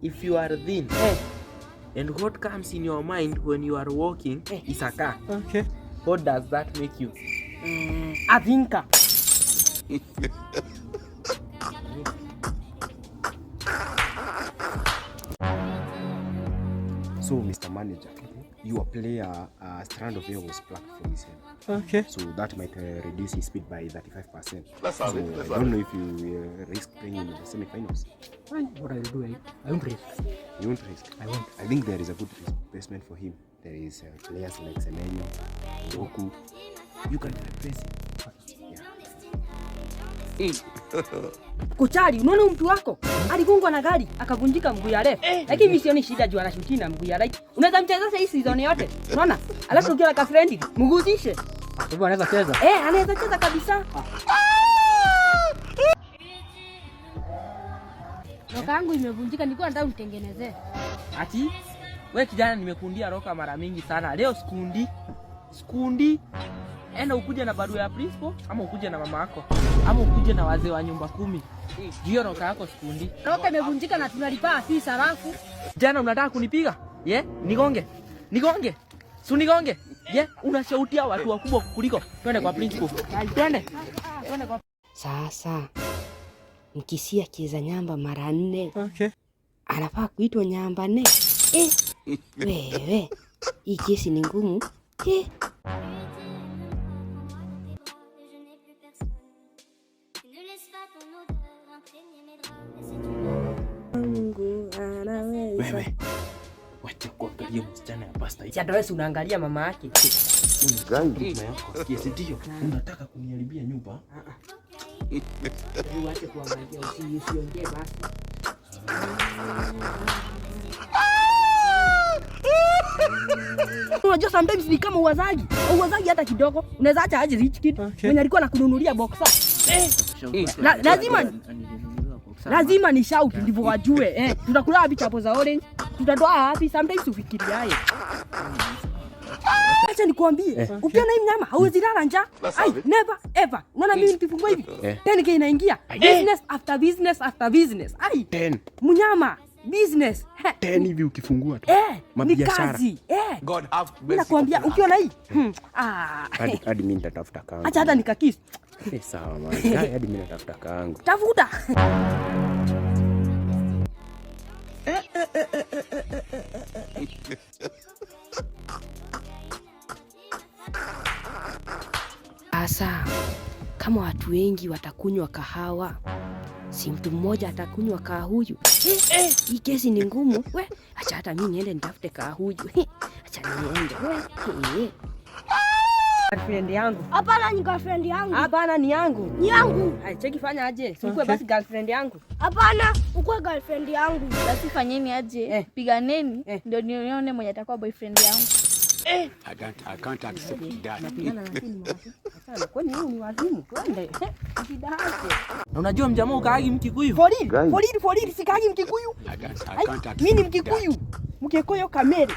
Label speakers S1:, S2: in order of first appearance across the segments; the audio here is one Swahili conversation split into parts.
S1: if you are thin, and what comes in your mind when you are walking is a car.
S2: Okay.
S1: What does that make you?
S2: A thinker.
S3: So, Mr. Manager, your player, strand of hair was plucked from his head.
S2: Okay.
S3: So that might reduce his speed by 35%.
S4: Let's have
S3: so
S4: it.
S3: I don't know if you risk playing in the semi-finals.
S2: What I will do, I won't risk.
S3: You won't risk?
S2: I won't.
S3: I think there is a good replacement for him. There is players like Semenyo, Doku. You can replace him.
S2: Kuchari, unaona mtu wako aligongwa na gari akavunjika mguu ya left. Lakini mimi sioni shida juu anashuti na mguu ya right. Unaweza mchezesha hii season yote. Unaona? Alafu ukiwa ka friendly, mguzishe. Hivyo anaweza cheza. Anaweza cheza kabisa.
S5: Roka yangu imevunjika, nilikuwa nataka unitengenezee.
S1: Ati wewe kijana, nimekundia roka mara mingi sana. Leo sikundi. Enda ukuje na barua ya principal ama ukuje na mama yako ama ukuje na wazee wa nyumba 10. Hiyo roka yako sikundi.
S5: Roka imevunjika na tunalipa afisa alafu.
S1: Jana unataka kunipiga? Nigonge. Si nigonge. Unashautia watu wakubwa kuliko. Twende kwa principal. Twende kwa.
S6: Sasa Nkisia kiza nyamba mara 4.
S2: Okay.
S6: Anafaa kuitwa nyamba 4. Wewe, hii kesi ni ngumu.
S1: Wewe, wacha kuangalia msichana ya pasta.
S2: Si hata unaangalia mama yake.
S1: Yes, ndio. Unataka kuniharibia nyumba?
S2: Wacha kuangalia usiongee basi. Unajua sometimes ni kama uwazaji hata kidogo. Unaweza acha aje rich kid. Mwenye alikuwa anakununulia boxer. Lazima ni shout ndivyo wajue. Tutakula wapi chapo za orange? Tutatoa wapi? Sometimes ufikiriaye. Acha nikwambie, ukiona hii mnyama hauwezi lala njaa. Never ever. Unaona mimi nikifungua hivi 10k inaingia. Business after business after business.
S3: 10.
S2: Mnyama business
S3: 10 hivi ukifungua tu.
S2: Mabiashara.
S4: God have
S2: mercy. Nakwambia ukiona hii
S3: hadi mimi nitatafuta kangu.
S2: Acha hata nikakiss.
S3: Sawa man. Hadi mimi natafuta kangu.
S2: Tafuta.
S6: Asa, kama watu wengi watakunywa kahawa, si mtu mmoja atakunywa kahuyu. Hii kesi ni ngumu. Acha hata mimi niende nitafute kahuyu. Acha niende.
S2: Girlfriend yangu.
S5: Hapana, ni girlfriend yangu.
S2: Hapana, ni yangu.
S5: Ni yangu.
S2: Cheki fanya aje. Sikue basi girlfriend yangu.
S5: Hapana, ukue girlfriend yangu.
S7: Basi fanyeni aje. Piganeni ndio nione mwenye atakuwa boyfriend yangu.
S4: I can't accept that.
S2: Kwani wewe ni wazimu? Twende.
S1: Na unajua mjamaa ukaagi Mkikuyu?
S2: For real, sikaagi Mkikuyu. Mimi ni Mkikuyu. Mkikuyu kamili.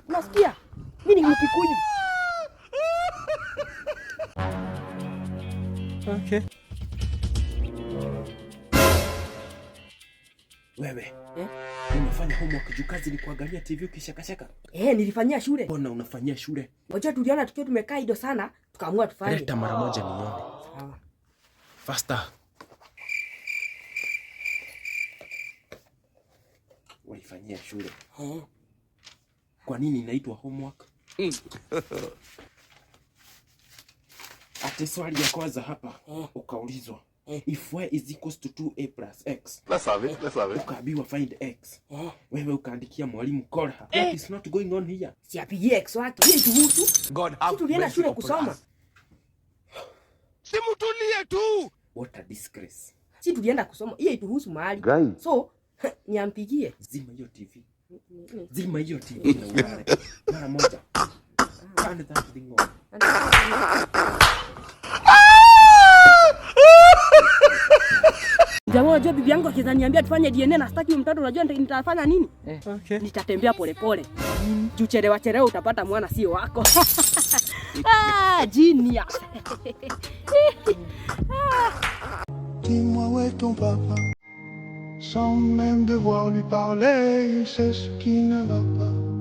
S2: Unasikia? Mimi ni Mkikuyu.
S1: Okay. Wewe, unafanya homework juu kazi ni kuangalia TV ukishakashaka?
S2: Nilifanyia shule.
S1: Mbona unafanyia shule?
S2: Ngoja tuliona tukiwa tumekaa ido sana, tukaamua tufanye.
S1: Leta mara moja nione.
S2: Sawa.
S1: Faster. Walifanyia shule. Kwa nini inaitwa homework? Ate swali ya kwanza hapa ukaulizwa if y is equals to 2a plus x.
S4: Let's have it.
S1: Ukaambiwa find x. Wewe ukaandikia mwalimu Korha. What is not going on here?
S2: Si apigie x wake. Hii tuhusu.
S4: God have
S2: tulienda shule kusoma.
S4: Simutulie tu.
S1: What a disgrace.
S2: Si tulienda kusoma. Hii tuhusu mahali. So, niampigie.
S1: Zima hiyo TV. Na uware. Mara moja. Turn that thing on.
S2: Jamaa, unajua bibi yangu akizaniambia tufanye DNA na sitaki mtoto, unajua nitafanya nini?
S1: Okay.
S2: Nitatembea polepole. Juu chelewa utapata mwana sio wako. Genius.
S8: Dis-moi où est ton papa? sans même devoir lui parler, il sait ce qui ne va pas.